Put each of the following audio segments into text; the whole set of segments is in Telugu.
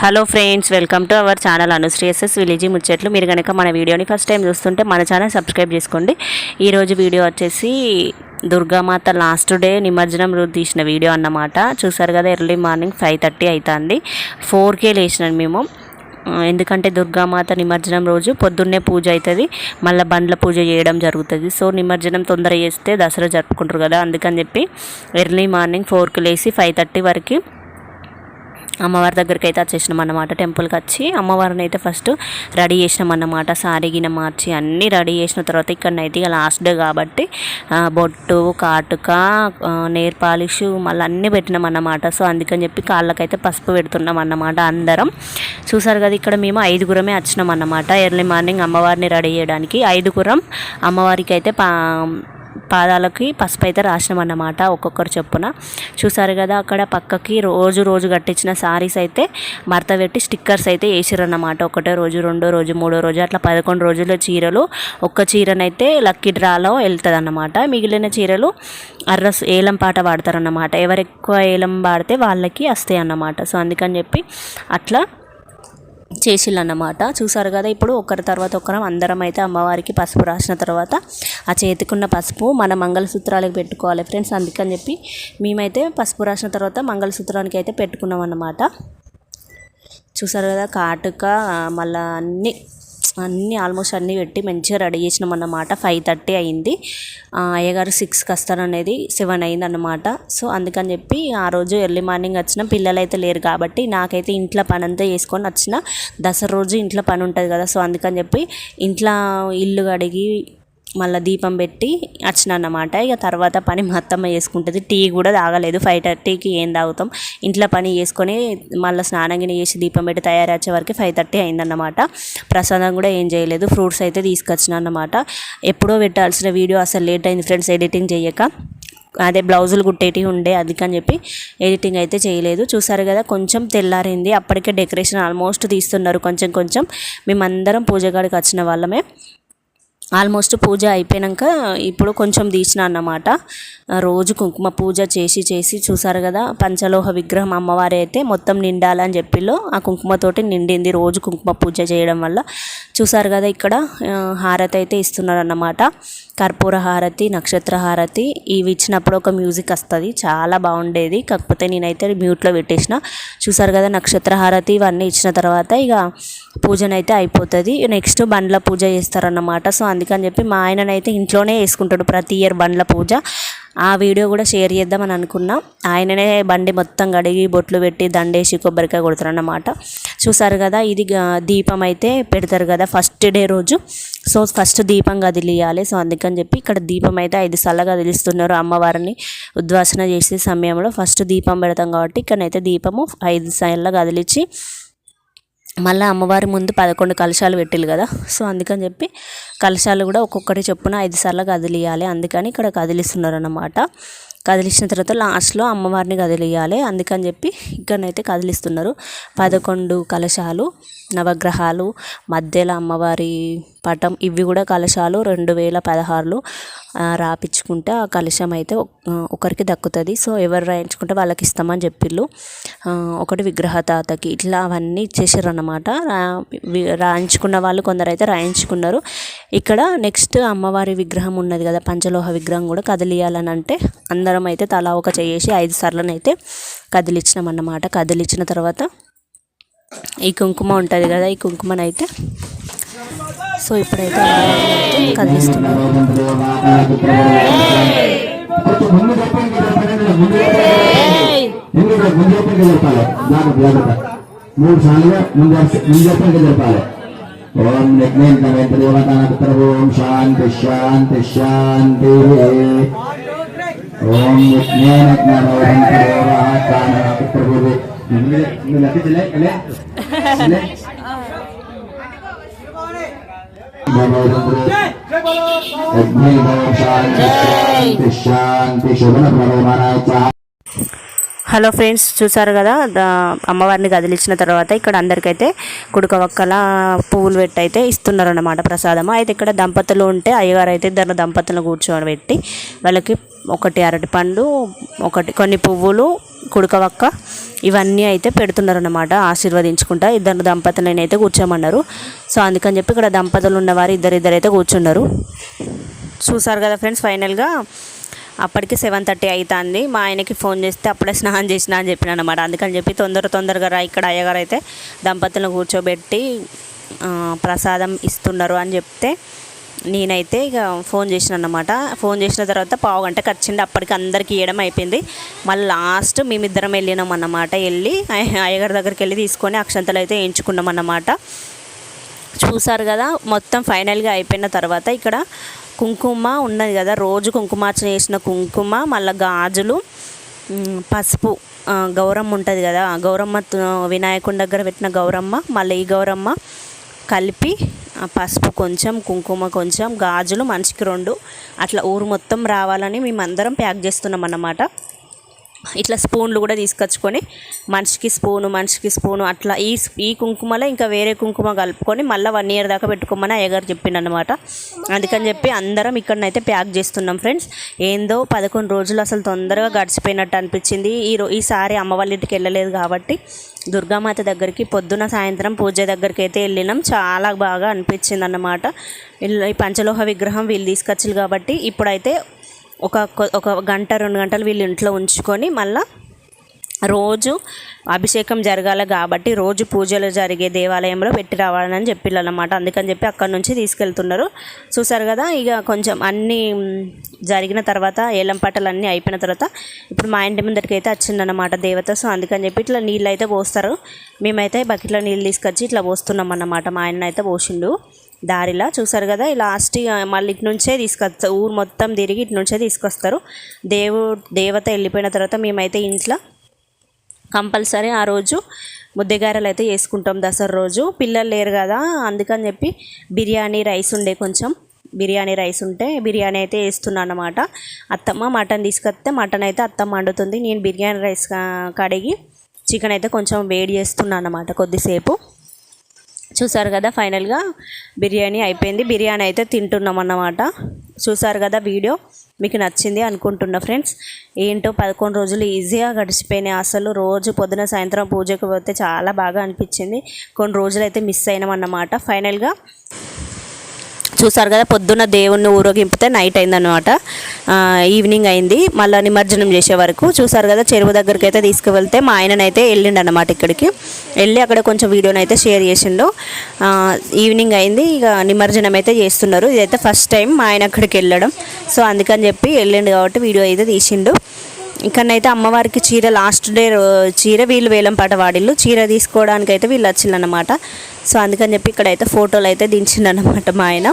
Hello friends, welcome to our channel Anushri SS village ముచ్చట్లు. మీరు కనుక మన వీడియోని ఫస్ట్ టైం చూస్తుంటే మన ఛానల్ సబ్స్క్రైబ్ చేసుకోండి. ఈరోజు వీడియో వచ్చేసి దుర్గామాత లాస్ట్ డే నిమజ్జనం రోజు తీసిన వీడియో అన్నమాట. చూసారు కదా, ఎర్లీ మార్నింగ్ 5:30 అవుతుంది. 4కే లేచినాను మేము. ఎందుకంటే దుర్గామాత నిమజ్జనం రోజు పొద్దున్నే పూజ అవుతుంది, మళ్ళీ బండ్ల పూజ చేయడం జరుగుతుంది. సో నిమజ్జనం తొందర చేస్తే దసరా జరుపుకుంటారు కదా, అందుకని చెప్పి ఎర్లీ మార్నింగ్ 4కి లేచి 5:30 వరకు అమ్మవారి దగ్గరికి అయితే వచ్చేసినాం అన్నమాట. టెంపుల్కి వచ్చి అమ్మవారిని అయితే ఫస్ట్ రెడీ చేసినాం అన్నమాట. సారీ గిన మార్చి అన్నీ రెడీ చేసిన తర్వాత ఇక్కడనైతే ఇక లాస్ట్ డే కాబట్టి బొట్టు, కాటుక, నెయిల్ పాలిష్ మళ్ళీ అన్నీ పెట్టినాం అన్నమాట. సో అందుకని చెప్పి కాళ్ళకైతే పసుపు పెడుతున్నాం అన్నమాట అందరం. చూసారు కదా, ఇక్కడ మేము 5గురమే వచ్చినాం అన్నమాట. ఎర్లీ మార్నింగ్ అమ్మవారిని రెడీ చేయడానికి 5గురం అమ్మవారికి అయితే పాదాలకి పసుపు అయితే రాసినాం అన్నమాట, ఒక్కొక్కరు చెప్పున. చూసారు కదా, అక్కడ పక్కకి రోజు కట్టించిన సారీస్ అయితే మడత పెట్టి స్టిక్కర్స్ అయితే వేసిరన్నమాట. ఒకటో రోజు, రెండో రోజు, మూడో రోజు, అట్లా 11 రోజుల చీరలు. ఒక్క చీరనైతే లక్కీ డ్రాలో వెళ్తుంది అన్నమాట. మిగిలిన చీరలు ఏలం పాట పాడతారన్నమాట. ఎవరు ఎక్కువ ఏలం పాడితే వాళ్ళకి వస్తాయి అన్నమాట. సో అందుకని చెప్పి అట్లా చేసిల్లన్నమాట. చూసారు కదా, ఇప్పుడు ఒకరి తర్వాత ఒకరం అందరం అయితే అమ్మవారికి పసుపు రాసిన తర్వాత ఆ చేతికున్న పసుపు మన మంగళసూత్రాలకు పెట్టుకోవాలి ఫ్రెండ్స్. అందుకని చెప్పి మేమైతే పసుపు రాసిన తర్వాత మంగళసూత్రానికి అయితే పెట్టుకున్నాం అన్నమాట. చూసారు కదా, కాటుక మళ్ళీ అన్నీ ఆల్మోస్ట్ అన్నీ పెట్టి మంచిగా రెడీ చేసినాం అన్నమాట. 5:30 అయింది. అయ్యగారు 6కి వస్తారనేది 7 అయింది అన్నమాట. సో అందుకని చెప్పి ఆ రోజు ఎర్లీ మార్నింగ్ వచ్చిన, పిల్లలు అయితే లేరు కాబట్టి నాకైతే ఇంట్లో పని అంతా చేసుకొని వచ్చిన. దసరా రోజు ఇంట్లో పని ఉంటుంది కదా, సో అందుకని చెప్పి ఇంట్లో ఇల్లు కడిగి మళ్ళీ దీపం పెట్టి వచ్చిన అన్నమాట. ఇక తర్వాత పని మా అత్తమ్మ చేసుకుంటుంది. టీ కూడా తాగలేదు. 5:30కి ఏం తాగుతాం, ఇంట్లో పని చేసుకొని మళ్ళీ స్నానం చేసి దీపం పెట్టి తయారు వచ్చే వరకు 5:30 అయిందన్నమాట. ప్రసాదం కూడా ఏం చేయలేదు, ఫ్రూట్స్ అయితే తీసుకొచ్చిన అన్నమాట. ఎప్పుడో పెట్టాల్సిన వీడియో అసలు లేట్ అయింది ఫ్రెండ్స్, ఎడిటింగ్ చేయక. అదే బ్లౌజులు కుట్టేటివి ఉండే, అందుకని చెప్పి ఎడిటింగ్ అయితే చేయలేదు. చూసారు కదా, కొంచెం తెల్లారింది. అప్పటికే డెకరేషన్ ఆల్మోస్ట్ తీస్తున్నారు కొంచెం. మేమందరం పూజగాడికి వచ్చిన వాళ్ళమే. ఆల్మోస్ట్ పూజ అయిపోయాక ఇప్పుడు కొంచెం తీసిన అన్నమాట. రోజు కుంకుమ పూజ చేసి చూసారు కదా, పంచలోహ విగ్రహం అమ్మవారి అయితే మొత్తం నిండాలని చెప్పిలో ఆ కుంకుమతోటి నిండింది రోజు కుంకుమ పూజ చేయడం వల్ల. చూసారు కదా, ఇక్కడ హారతి అయితే ఇస్తున్నారు అన్నమాట. కర్పూర హారతి, నక్షత్ర హారతి ఇవి ఇచ్చినప్పుడు ఒక మ్యూజిక్ వస్తుంది, చాలా బాగుండేది. కాకపోతే నేనైతే మ్యూట్లో పెట్టేసిన. చూసారు కదా, నక్షత్ర హారతి ఇవన్నీ ఇచ్చిన తర్వాత ఇక పూజనైతే అయిపోతుంది. నెక్స్ట్ బండ్ల పూజ చేస్తారన్నమాట. సో అందుకని చెప్పి మా ఆయననైతే ఇంట్లోనే వేసుకుంటాడు ప్రతి ఇయర్ బండ్ల పూజ. ఆ వీడియో కూడా షేర్ చేద్దామని అనుకున్నా. ఆయననే బండి మొత్తం కడిగి బొట్లు పెట్టి దండేసి కొబ్బరికాయ కొడతారన్నమాట. చూసారు కదా, ఇది దీపం అయితే పెడతారు కదా ఫస్ట్ డే రోజు. సో ఫస్ట్ దీపం కదిలియాలి. సో అందుకని చెప్పి ఇక్కడ దీపం అయితే 5 సార్లు కదిలిస్తున్నారు. అమ్మవారిని ఉద్వాసన చేసే సమయంలో ఫస్ట్ దీపం పెడతాం కాబట్టి ఇక్కడనైతే దీపము 5 సార్లు కదిలించి మళ్ళీ అమ్మవారి ముందు 11 కలశాలు పెట్టిల్లు కదా. సో అందుకని చెప్పి కలశాలు కూడా ఒక్కొక్కటి చొప్పున 5 సార్లు కదిలియాలి. అందుకని ఇక్కడ కదిలిస్తున్నారు అన్నమాట. కదిలించిన తర్వాత లాస్ట్లో అమ్మవారిని కదిలియాలి, అందుకని చెప్పి ఇక్కడనైతే కదిలిస్తున్నారు. 11 కలశాలు, నవగ్రహాలు, మధ్యలో అమ్మవారి పటం, ఇవి కూడా కలశాలు 2016లో రాపించుకుంటే ఆ కలశం అయితే ఒకరికి దక్కుతుంది. సో ఎవరు రాయించుకుంటే వాళ్ళకి ఇస్తామని చెప్పిళ్ళు. ఒకటి విగ్రహదాతకి ఇట్లా అవన్నీ ఇచ్చేసారు అన్నమాట. రాయించుకున్న వాళ్ళు కొందరు అయితే రాయించుకున్నారు. ఇక్కడ నెక్స్ట్ అమ్మవారి విగ్రహం ఉన్నది కదా, పంచలోహ విగ్రహం కూడా కదిలియాలని అంటే అందరం అయితే తలా ఒక చేసి 5 సార్లనైతే కదిలిచ్చినాం అన్నమాట. కదిలిచ్చిన తర్వాత ఈ కుంకుమ ఉంటుంది కదా, ఈ కుంకుమనైతే సో ఇప్పుడైతే కదిలిస్తున్నారు. ఓం ఓం శాంతి శాంతి శాంతి. ఓం హలో ఫ్రెండ్స్, చూసారు కదా, అమ్మవారిని కదిలించిన తర్వాత ఇక్కడ అందరికైతే కుడుక వక్కల పువ్వులు పెట్టి అయితే ఇస్తున్నారు అన్నమాట ప్రసాదము. అయితే ఇక్కడ దంపతులు ఉంటే అయ్యగారు అయితే ఇద్దరు దంపతులను కూర్చోబెట్టి వాళ్ళకి ఒకటి అరటిపండు, కొన్ని పువ్వులు, కుడకవక్క ఇవన్నీ అయితే పెడుతున్నారు అన్నమాట, ఆశీర్వదించుకుంటా. ఇద్దరు దంపతులను అయితే కూర్చోమన్నారు. సో అందుకని చెప్పి ఇక్కడ దంపతులు ఉన్నవారు ఇద్దరైతే కూర్చున్నారు. చూసారు కదా ఫ్రెండ్స్, ఫైనల్గా అప్పటికి 7:30 అవుతుంది. మా ఆయనకి ఫోన్ చేస్తే అప్పుడే స్నానం చేసినా అని చెప్పిన అనమాట. అందుకని చెప్పి తొందరగా రా, ఇక్కడ అయ్యగారు అయితే దంపతులను కూర్చోబెట్టి ప్రసాదం ఇస్తున్నారు అని చెప్తే నేనైతే ఇక ఫోన్ చేసిన అన్నమాట. ఫోన్ చేసిన తర్వాత పావుగంటకి వచ్చింది. అప్పటికి అందరికీ ఇవ్వడం అయిపోయింది. మళ్ళీ లాస్ట్ మేమిద్దరం వెళ్ళినాం అన్నమాట. వెళ్ళి అయ్యగారి దగ్గరికి వెళ్ళి తీసుకొని అక్షంతలు అయితే వేయించుకున్నాం అన్నమాట. చూసారు కదా, మొత్తం ఫైనల్గా అయిపోయిన తర్వాత ఇక్కడ కుంకుమ ఉన్నది కదా, రోజు కుంకుమార్చన చేసిన కుంకుమ, మళ్ళీ గాజులు, పసుపు, గౌరమ్మ ఉంటుంది కదా, గౌరమ్మ వినాయకుని దగ్గర పెట్టిన గౌరమ్మ, మళ్ళీ ఈ గౌరమ్మ కలిపి పసుపు కొంచెం, కుంకుమ కొంచెం, గాజులు మనిషికి 2 అట్లా ఊరు మొత్తం రావాలని మేమందరం ప్యాక్ చేస్తున్నాం అన్నమాట. ఇట్లా స్పూన్లు కూడా తీసుకొచ్చుకొని మనిషికి స్పూను అట్లా ఈ కుంకుమలో ఇంకా వేరే కుంకుమ కలుపుకొని మళ్ళీ 1 year దాకా పెట్టుకోమని అయ్యగారు చెప్పిండనమాట. అందుకని చెప్పి అందరం ఇక్కడనైతే ప్యాక్ చేస్తున్నాం ఫ్రెండ్స్. ఏందో 11 రోజులు అసలు తొందరగా గడిచిపోయినట్టు అనిపించింది. ఈసారి అమ్మ వాళ్ళ ఇంటికి వెళ్ళలేదు కాబట్టి దుర్గామాత దగ్గరికి పొద్దున సాయంత్రం పూజ దగ్గరికి అయితే వెళ్ళినాం. చాలా బాగా అనిపించింది అన్నమాట. ఈ పంచలోహ విగ్రహం వీళ్ళు తీసుకొచ్చారు కాబట్టి ఇప్పుడైతే ఒక గంట 2 గంటలు వీళ్ళు ఇంట్లో ఉంచుకొని మళ్ళీ రోజు అభిషేకం జరగాల కాబట్టి రోజు పూజలు జరిగే దేవాలయంలో పెట్టి రావాలని చెప్పిల్లన్నమాట. అందుకని చెప్పి అక్కడ నుంచి తీసుకెళ్తున్నారు. చూసారు కదా, ఇక కొంచెం అన్నీ జరిగిన తర్వాత ఏలంపాటలు అన్నీ అయిపోయిన తర్వాత ఇప్పుడు మా ఇంటి ముందరికి అయితే వచ్చిందన్నమాట దేవత. సో అందుకని చెప్పి ఇట్లా నీళ్ళు అయితే పోస్తారు. మేమైతే బకెట్లో నీళ్ళు తీసుకొచ్చి ఇట్లా పోస్తున్నాం అన్నమాట. మా ఆయన అయితే పోసిండు దారిలా. చూసారు కదా, లాస్ట్ మళ్ళీ ఇటు నుంచే తీసుకొస్తారు, ఊరు మొత్తం తిరిగి ఇటు నుంచే తీసుకొస్తారు. దేవత వెళ్ళిపోయిన తర్వాత మేమైతే ఇంట్లో కంపల్సరీ ఆ రోజు ముద్దెగారెలు అయితే చేసుకుంటాం దసరా రోజు. పిల్లలు లేరు కదా, అందుకని చెప్పి బిర్యానీ రైస్ ఉంటే బిర్యానీ అయితే వేస్తున్నాను అన్నమాట. అత్తమ్మ మటన్ తీసుకొస్తే మటన్ అయితే అత్తమ్మ వండుతుంది. నేను బిర్యానీ రైస్ కడిగి చికెన్ అయితే కొంచెం వేడి చేస్తున్నాను అన్నమాట కొద్దిసేపు. చూసారు కదా, ఫైనల్గా బిర్యానీ అయిపోయింది. బిర్యానీ అయితే తింటున్నాం అన్నమాట. చూసారు కదా, వీడియో మీకు నచ్చింది అనుకుంటున్నా ఫ్రెండ్స్. ఏంటో 11 రోజులు ఈజీగా గడిచిపోయినాయి. అసలు రోజు పొద్దున సాయంత్రం పూజకు పోతే చాలా బాగా అనిపించింది. కొన్ని రోజులు అయితే మిస్ అయినాం అన్నమాట. ఫైనల్గా చూసారు కదా, పొద్దున్న దేవుణ్ణి ఊరేగింపితే నైట్ అయిందనమాట, ఈవినింగ్ అయింది. మళ్ళీ నిమజ్జనం చేసే వరకు చూసారు కదా, చెరువు దగ్గరికి అయితే తీసుకువెళ్తే మా ఆయననైతే వెళ్ళిండు అనమాట. ఇక్కడికి వెళ్ళి అక్కడ కొంచెం వీడియోని అయితే షేర్ చేసిండు. ఈవినింగ్ అయింది, ఇక నిమజ్జనం అయితే చేస్తున్నారు. ఇదైతే ఫస్ట్ టైం మా ఆయన అక్కడికి వెళ్ళడం. సో అందుకని చెప్పి వెళ్ళిండు కాబట్టి వీడియో అయితే తీసిండు. ఇక్కడనైతే అమ్మవారికి చీర లాస్ట్ డే చీర వీళ్ళు వేలంపాట వాడిళ్ళు, చీర తీసుకోవడానికి అయితే వీళ్ళు వచ్చిందన్నమాట. సో అందుకని చెప్పి ఇక్కడైతే ఫోటోలు అయితే దించిండనమాట మా ఆయన.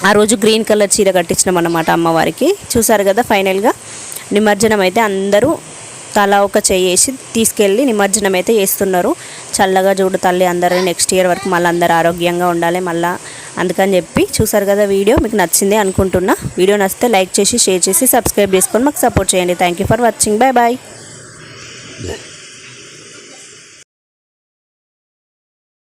ఆ రోజు గ్రీన్ కలర్ చీర కట్టించినాం అన్నమాట అమ్మవారికి. చూసారు కదా, ఫైనల్గా నిమజ్జనం అయితే అందరూ తలా ఒక చేసి తీసుకెళ్ళి నిమజ్జనం అయితే చేస్తున్నారు. చల్లగా చూడు తల్లి అందరూ నెక్స్ట్ ఇయర్ వరకు మళ్ళీ అందరూ ఆరోగ్యంగా ఉండాలి మళ్ళీ, అందుకని చెప్పి. చూసారు కదా, వీడియో మీకు నచ్చింది అనుకుంటున్నా. వీడియో నచ్చితే లైక్ చేసి షేర్ చేసి సబ్స్క్రైబ్ చేసుకొని మాకు సపోర్ట్ చేయండి. Thank you for watching. Bye bye.